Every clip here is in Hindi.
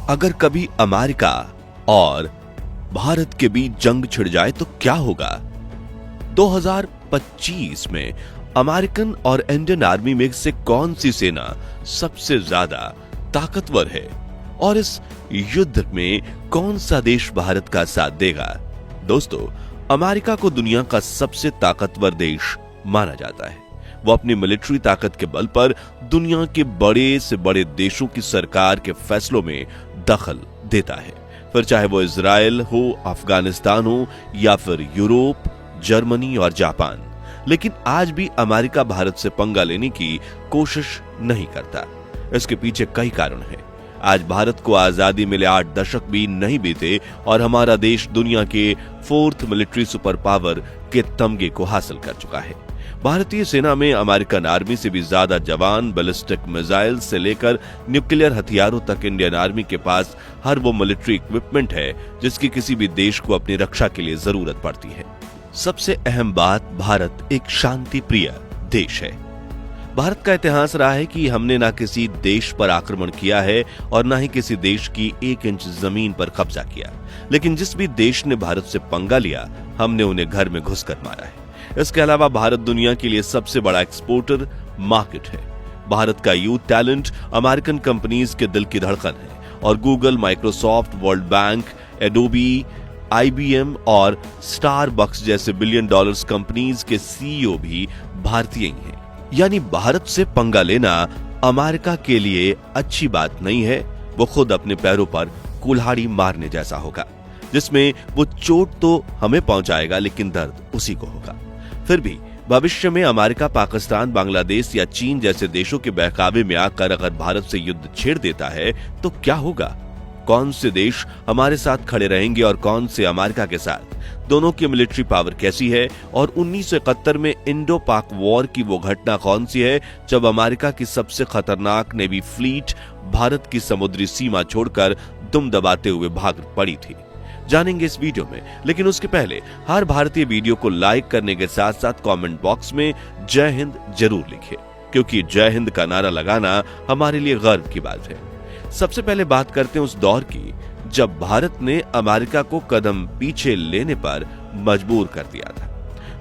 अगर कभी अमेरिका और भारत के बीच जंग छिड़ जाए तो क्या होगा? 2025 में अमेरिकन और इंडियन आर्मी में से कौन सी सेना सबसे ज्यादा ताकतवर है और इस युद्ध में कौन सा देश भारत का साथ देगा? दोस्तों, अमेरिका को दुनिया का सबसे ताकतवर देश माना जाता है। वो अपनी मिलिट्री ताकत के बल पर दुनिया के बड़े से बड़े देशों की सरकार के फैसलों में दखल देता है, फिर चाहे वो इजराइल हो, अफगानिस्तान हो या फिर यूरोप, जर्मनी और जापान। लेकिन आज भी अमेरिका भारत से पंगा लेने की कोशिश नहीं करता। इसके पीछे कई कारण हैं। आज भारत को आजादी मिले 8 दशक भी नहीं बीते और हमारा देश दुनिया के 4th मिलिट्री सुपर पावर के तमगे को हासिल कर चुका है। भारतीय सेना में अमेरिकन आर्मी से भी ज्यादा जवान, बैलिस्टिक मिसाइल से लेकर न्यूक्लियर हथियारों तक इंडियन आर्मी के पास हर वो मिलिट्री इक्विपमेंट है जिसकी किसी भी देश को अपनी रक्षा के लिए जरूरत पड़ती है। सबसे अहम बात, भारत एक शांति प्रिय देश है। भारत का इतिहास रहा है कि हमने ना किसी देश पर आक्रमण किया है और ना ही किसी देश की 1 इंच जमीन पर कब्जा किया, लेकिन जिस भी देश ने भारत से पंगा लिया हमने उन्हें घर में घुसकर मारा है। इसके अलावा भारत दुनिया के लिए सबसे बड़ा एक्सपोर्टर मार्केट है। भारत का यूथ टैलेंट अमेरिकन कंपनीज के दिल की धड़कन है और Google, Microsoft, world bank, Adobe, IBM और स्टारबक्स जैसे $billion कंपनीज के CEO भी भारतीय ही हैं। यानी भारत से पंगा लेना अमेरिका के लिए अच्छी बात नहीं है। वो खुद अपने पैरों पर कुल्हाड़ी मारने जैसा होगा, जिसमें वो चोट तो हमें पहुंचाएगा लेकिन दर्द उसी को होगा। फिर भी भविष्य में अमेरिका, पाकिस्तान, बांग्लादेश या चीन जैसे देशों के बहकावे में आकर अगर भारत से युद्ध छेड़ देता है तो क्या होगा? कौन से देश हमारे साथ खड़े रहेंगे और कौन से अमेरिका के साथ? दोनों की मिलिट्री पावर कैसी है? और 1971 में इंडो पाक वॉर की वो घटना कौन सी है जब अमेरिका की सबसे खतरनाक नेवी फ्लीट भारत की समुद्री सीमा छोड़कर दुम दबाते हुए भाग पड़ी थी? जानेंगे इस वीडियो में, लेकिन उसके पहले हर भारतीय वीडियो को लाइक करने के साथ साथ कमेंट बॉक्स में जय हिंद जरूर लिखें, क्योंकि जय हिंद का नारा लगाना हमारे लिए गर्व की बात है। सबसे पहले बात करते हैं उस दौर की जब भारत ने अमेरिका को कदम पीछे लेने पर मजबूर कर दिया था।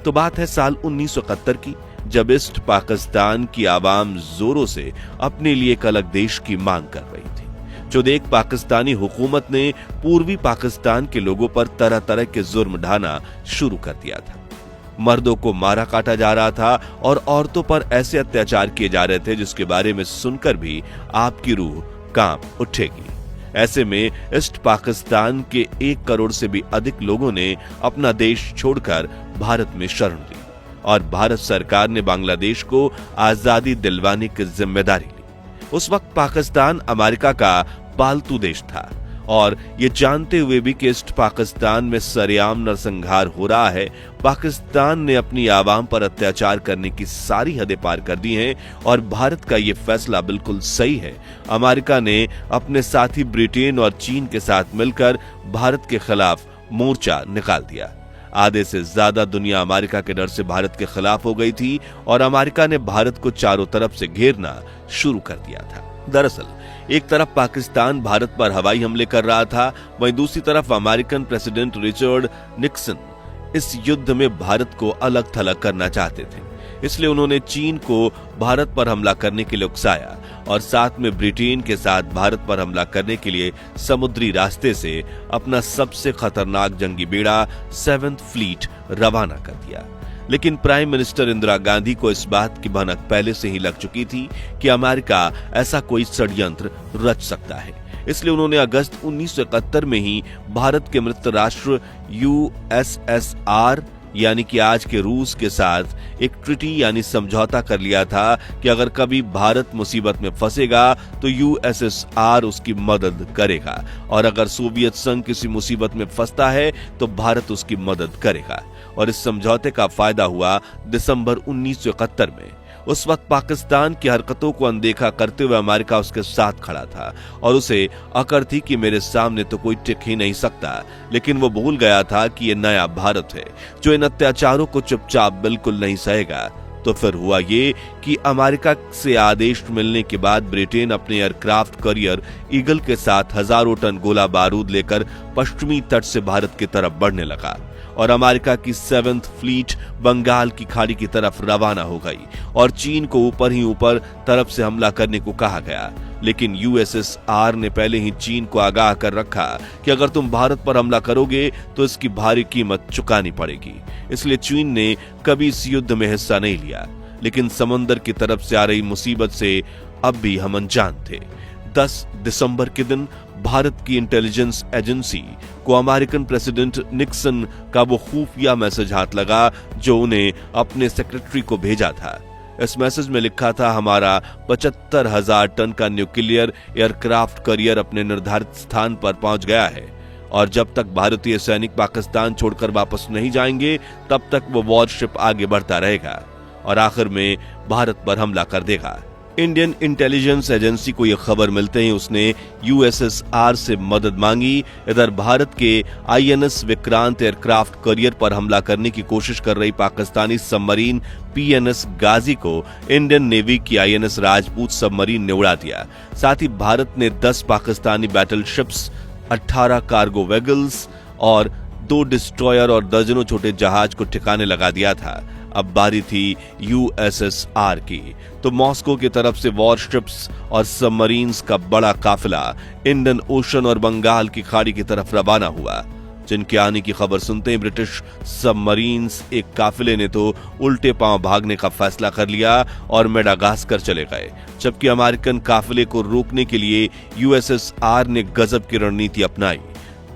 तो बात है साल 1971 की, जब ईस्ट पाकिस्तान की आवाम जोरों से अपने लिए एक अलग देश की मांग कर रही थी। जो एक पाकिस्तानी हुकूमत ने पूर्वी पाकिस्तान के लोगों पर तरह तरह के जुर्म ढाना शुरू कर दिया था। मर्दों को मारा काटा जा रहा था और औरतों पर ऐसे अत्याचार किए जा रहे थे जिसके बारे में सुनकर भी आपकी रूह कांप उठेगी। ऐसे में ईस्ट पाकिस्तान के 1 करोड़ से भी अधिक लोगों ने अपना देश छोड़कर भारत में शरण ली और भारत सरकार ने बांग्लादेश को आजादी दिलवाने की जिम्मेदारी ली। उस वक्त पाकिस्तान अमेरिका का पालतू देश था और ये जानते हुए भी कि ईस्ट पाकिस्तान में सरेआम नरसंहार हो रहा है, पाकिस्तान ने अपनी आवाम पर अत्याचार करने की सारी हदें पार कर दी हैं और भारत का ये फैसला बिल्कुल सही है। अमेरिका ने अपने साथी ब्रिटेन और चीन के साथ मिलकर भारत के खिलाफ मोर्चा निकाल दिया। आधे से ज्यादा दुनिया अमेरिका के डर से भारत के खिलाफ हो गई थी और अमेरिका ने भारत को चारों तरफ से घेरना शुरू कर दिया था। दरअसल एक तरफ पाकिस्तान भारत पर हवाई हमले कर रहा था, वहीं दूसरी तरफ अमेरिकन प्रेसिडेंट रिचर्ड निक्सन इस युद्ध में भारत को अलग थलग करना चाहते थे। इसलिए उन्होंने चीन को भारत पर हमला करने के लिए उकसाया और साथ में ब्रिटेन के साथ भारत पर हमला करने के लिए समुद्री रास्ते से अपना सबसे खतरनाक जंगी बेड़ा 7th फ्लीट रवाना कर दिया। लेकिन प्राइम मिनिस्टर इंदिरा गांधी को इस बात की भनक पहले से ही लग चुकी थी कि अमेरिका ऐसा कोई षड्यंत्र रच सकता है। इसलिए उन्होंने अगस्त 1971 में ही भारत के मित्र राष्ट्र USSR यानी कि आज के रूस के साथ एक ट्रीटी यानी समझौता कर लिया था कि अगर कभी भारत मुसीबत में फंसेगा तो USSR उसकी मदद करेगा और अगर सोवियत संघ किसी मुसीबत में फंसता है तो भारत उसकी मदद करेगा। और इस समझौते का फायदा हुआ दिसंबर 1971 में। उस वक्त पाकिस्तान की हरकतों को अनदेखा करते हुए अमेरिका उसके साथ खड़ा था और उसे अकड़ थी कि मेरे सामने तो कोई टिक ही नहीं सकता। लेकिन वो भूल गया था कि ये नया भारत है जो इन अत्याचारों को चुपचाप बिल्कुल नहीं सहेगा, तो फिर हुआ ये कि अमेरिका से आदेश मिलने के बाद ब्रिटेन अपने एयरक्राफ्ट करियर ईगल के साथ हजारों टन गोला बारूद लेकर पश्चिमी तट से भारत की तरफ बढ़ने लगा और अमेरिका की 7th फ्लीट बंगाल की खाड़ी की तरफ रवाना हो गई और चीन को ऊपर ही ऊपर तरफ से हमला करने को कहा गया। लेकिन यूएसएसआर ने पहले ही चीन को आगाह कर रखा कि अगर तुम भारत पर हमला करोगे तो इसकी भारी कीमत चुकानी पड़ेगी। इसलिए चीन ने कभी इस युद्ध में हिस्सा नहीं लिया। लेकिन समंदर की तरफ से आ रही मुसीबत से अब भी हम अनजान थे। 10 दिसंबर के दिन भारत की इंटेलिजेंस एजेंसी को अमेरिकन प्रेसिडेंट निक्सन का वो खुफिया मैसेज हाथ लगा जो उन्हें अपने सेक्रेटरी को भेजा था। इस मैसेज में लिखा था, हमारा 75,000 टन का न्यूक्लियर एयरक्राफ्ट करियर अपने निर्धारित स्थान पर पहुंच गया है और जब तक भारतीय सैनिक पाकिस्तान छोड़कर वापस नहीं जाएंगे तब तक वो वॉरशिप आगे बढ़ता रहेगा और आखिर में भारत पर हमला कर देगा। इंडियन इंटेलिजेंस एजेंसी को यह खबर मिलते ही उसने यूएसएसआर से मदद मांगी। इधर भारत के आईएनएस विक्रांत एयरक्राफ्ट करियर पर हमला करने की कोशिश कर रही पाकिस्तानी सबमरीन पीएनएस गाजी को इंडियन नेवी की आईएनएस राजपूत सबमरीन ने उड़ा दिया। साथ ही भारत ने 10 पाकिस्तानी बैटलशिप्स, 18 कार्गो वेगल्स और 2 डिस्ट्रॉयर और दर्जनों छोटे जहाज को ठिकाने लगा दिया था। अब बारी थी यूएसएसआर की। तो मॉस्को की तरफ से वॉरशिप्स और सबमरीन्स का बड़ा काफिला इंडियन ओशन और बंगाल की खाड़ी की तरफ रवाना हुआ, जिनके आने की खबर सुनते ही ब्रिटिश सबमरीन्स एक काफिले ने तो उल्टे पांव भागने का फैसला कर लिया और मेडागास्कर चले गए, जबकि अमेरिकन काफिले को रोकने के लिए यूएसएसआर ने गजब की रणनीति अपनाई।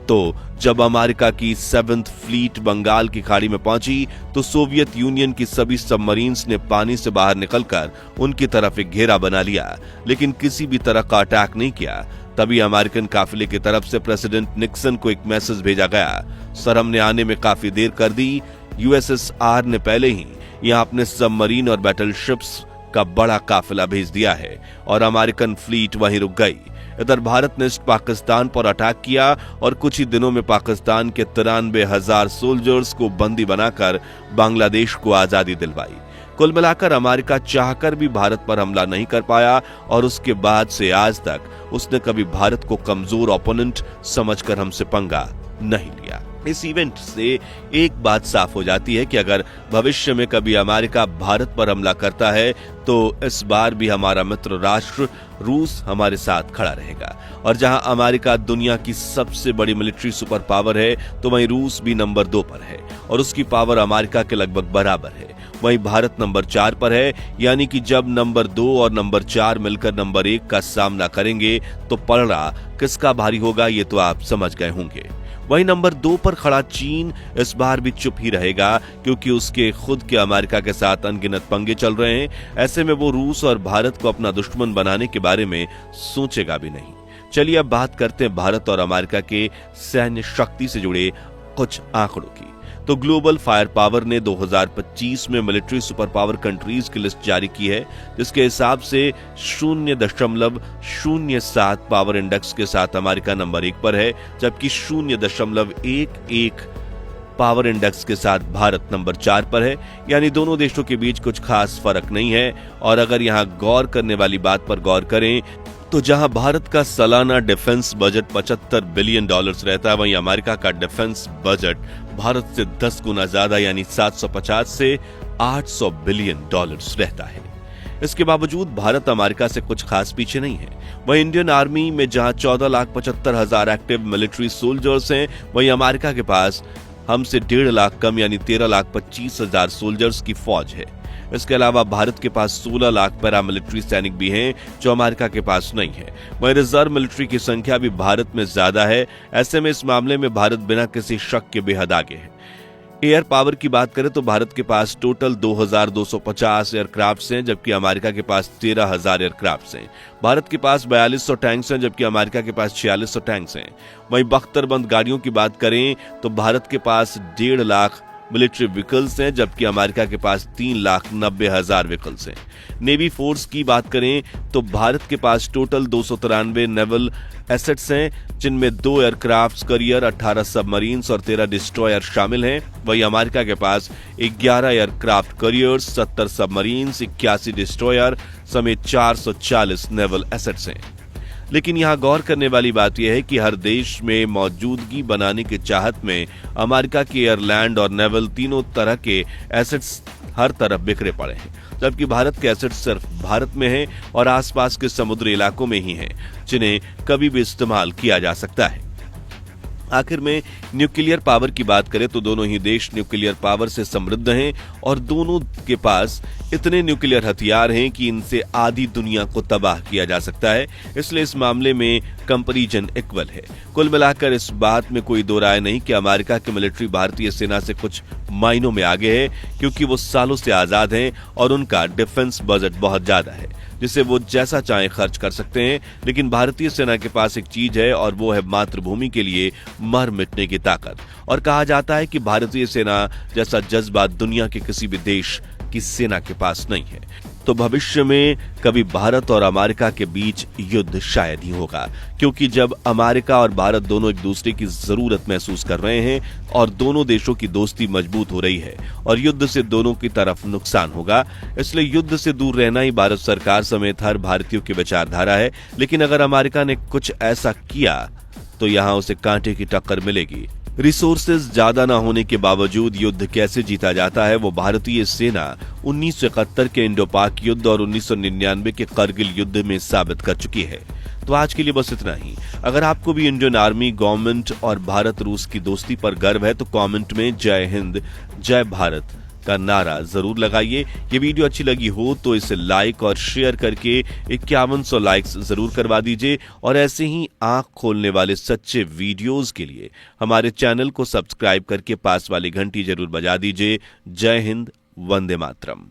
तो जब अमेरिका की 7th फ्लीट बंगाल की खाड़ी में पहुंची तो सोवियत यूनियन की सभी सबमरीन्स ने पानी से बाहर निकलकर उनकी तरफ एक घेरा बना लिया, लेकिन किसी भी तरह का अटैक नहीं किया। तभी अमेरिकन काफिले की तरफ से प्रेसिडेंट निक्सन को एक मैसेज भेजा गया, सर हमने आने में काफी देर कर दी। यूएसएसआर ने पहले ही यहां अपने सबमरीन और बैटलशिप्स का बड़ा काफिला भेज दिया है और अमेरिकन फ्लीट वहीं रुक गई। इधर भारत ने पाकिस्तान पर अटैक किया और कुछ ही दिनों में पाकिस्तान के 93,000 सोल्जर्स को बंदी बनाकर बांग्लादेश को आजादी दिलवाई। कुल मिलाकर अमेरिका चाहकर भी भारत पर हमला नहीं कर पाया और उसके बाद से आज तक उसने कभी भारत को कमजोर ओपोनेंट समझकर हमसे पंगा नहीं लिया। इस इवेंट से एक बात साफ हो जाती है कि अगर भविष्य में कभी अमेरिका भारत पर हमला करता है तो इस बार भी हमारा मित्र राष्ट्र रूस हमारे साथ खड़ा रहेगा। और जहां अमेरिका दुनिया की सबसे बड़ी मिलिट्री सुपर पावर है तो वहीं रूस भी नंबर 2 पर है और उसकी पावर अमेरिका के लगभग बराबर है। वहीं भारत नंबर 4 पर है, यानी कि जब नंबर 2 और नंबर 4 मिलकर नंबर 1 का सामना करेंगे तो पलड़ा किसका भारी होगा ये तो आप समझ गए होंगे। वहीं नंबर 2 पर खड़ा चीन इस बार भी चुप ही रहेगा क्योंकि उसके खुद के अमेरिका के साथ अनगिनत पंगे चल रहे हैं। ऐसे में वो रूस और भारत को अपना दुश्मन बनाने के बारे में सोचेगा भी नहीं। चलिए अब बात करते हैं भारत और अमेरिका के सैन्य शक्ति से जुड़े कुछ आंकड़ों की। तो ग्लोबल फायर पावर ने 2025 में मिलिट्री सुपर पावर कंट्रीज की लिस्ट जारी की है, जिसके हिसाब से 0.07 पावर इंडेक्स के साथ अमेरिका नंबर 1 पर है, जबकि 0.11 पावर इंडेक्स के साथ भारत नंबर 4 पर है। यानी दोनों देशों के बीच कुछ खास फर्क नहीं है। और अगर यहां गौर करने वाली बात पर गौर करें तो जहां भारत का सालाना डिफेंस बजट $75 बिलियन रहता है, वहीं अमेरिका का डिफेंस बजट भारत से 10 गुना ज्यादा यानी 750 से 800 बिलियन डॉलर्स रहता है। इसके बावजूद भारत अमेरिका से कुछ खास पीछे नहीं है। वहीं इंडियन आर्मी में जहां 14,75,000 एक्टिव मिलिट्री सोल्जर्स हैं, वहीं अमेरिका के पास हमसे 1.5 लाख कम यानी 13,25,000 सोल्जर्स की फौज है। इसके अलावा भारत के पास 16 लाख पैरामिलिट्री सैनिक भी हैं जो अमेरिका के पास नहीं है। वहीं रिजर्व मिलिट्री की संख्या भी भारत में ज्यादा है। ऐसे में इस मामले में भारत बिना किसी शक के बेहद आगे है। एयर पावर की बात करें तो भारत के पास टोटल 2,250 एयरक्राफ्ट हैं, जबकि अमेरिका के पास 13,000 एयरक्राफ्ट हैं। भारत के पास 4,200 टैंक्स हैं, जबकि अमेरिका के पास 4,600 टैंक्स हैं। वहीं बख्तरबंद गाड़ियों की बात करें तो भारत के पास 1.5 लाख मिलिट्री व्हीकल्स हैं, जबकि अमेरिका के पास 3,90,000 व्हीकल्स हैं। नेवी फोर्स की बात करें तो भारत के पास टोटल 293 नेवल एसेट्स हैं, जिनमें 2 एयरक्राफ्ट करियर, 18 सबमरीन्स और 13 डिस्ट्रॉयर शामिल हैं। वहीं अमेरिका के पास 11 एयरक्राफ्ट करियर्स, 70 सबमरीन्स, 81 डिस्ट्रॉयर समेत 440 नेवल एसेट्स हैं। लेकिन यहां गौर करने वाली बात यह है कि हर देश में मौजूदगी बनाने की चाहत में अमेरिका के एयरलैंड और नेवल तीनों तरह के एसेट्स हर तरफ बिखरे पड़े हैं, जबकि भारत के एसेट्स सिर्फ भारत में हैं और आसपास के समुद्री इलाकों में ही हैं, जिन्हें कभी भी इस्तेमाल किया जा सकता है। आखिर में न्यूक्लियर पावर की बात करें तो दोनों ही देश न्यूक्लियर पावर से समृद्ध हैं और दोनों के पास इतने न्यूक्लियर हथियार हैं कि इनसे आधी दुनिया को तबाह किया जा सकता है। इसलिए इस मामले में कंपैरिजन इक्वल है। कुल मिलाकर इस बात में कोई दो राय नहीं कि अमेरिका की मिलिट्री भारतीय सेना से कुछ मायनों में आगे है, क्योंकि वो सालों से आजाद हैं और उनका डिफेंस बजट बहुत ज्यादा है, जिसे वो जैसा चाहे खर्च कर सकते हैं। लेकिन भारतीय सेना के पास एक चीज है और वो है मातृभूमि के लिए मर मिटने की ताकत। और कहा जाता है कि भारतीय सेना जैसा जज्बा दुनिया के किसी भी देश की सेना के पास नहीं है। तो भविष्य में कभी भारत और अमेरिका के बीच युद्ध शायद ही होगा, क्योंकि जब अमेरिका और भारत दोनों एक दूसरे की जरूरत महसूस कर रहे हैं और दोनों देशों की दोस्ती मजबूत हो रही है और युद्ध से दोनों की तरफ नुकसान होगा। इसलिए युद्ध से दूर रहना ही भारत सरकार समेत हर भारतीय की विचारधारा है। लेकिन अगर अमेरिका ने कुछ ऐसा किया तो यहां उसे कांटे की टक्कर मिलेगी। रिसोर्सेज ज्यादा न होने के बावजूद युद्ध कैसे जीता जाता है वो भारतीय सेना 1971 के इंडो पाक युद्ध और 1999 के करगिल युद्ध में साबित कर चुकी है। तो आज के लिए बस इतना ही। अगर आपको भी इंडियन आर्मी, गवर्नमेंट और भारत रूस की दोस्ती पर गर्व है तो कमेंट में जय हिंद, जय भारत का नारा जरूर लगाइए। ये वीडियो अच्छी लगी हो तो इसे लाइक और शेयर करके 5100 लाइक्स जरूर करवा दीजिए। और ऐसे ही आंख खोलने वाले सच्चे वीडियोस के लिए हमारे चैनल को सब्सक्राइब करके पास वाली घंटी जरूर बजा दीजिए। जय हिंद, वंदे मातरम।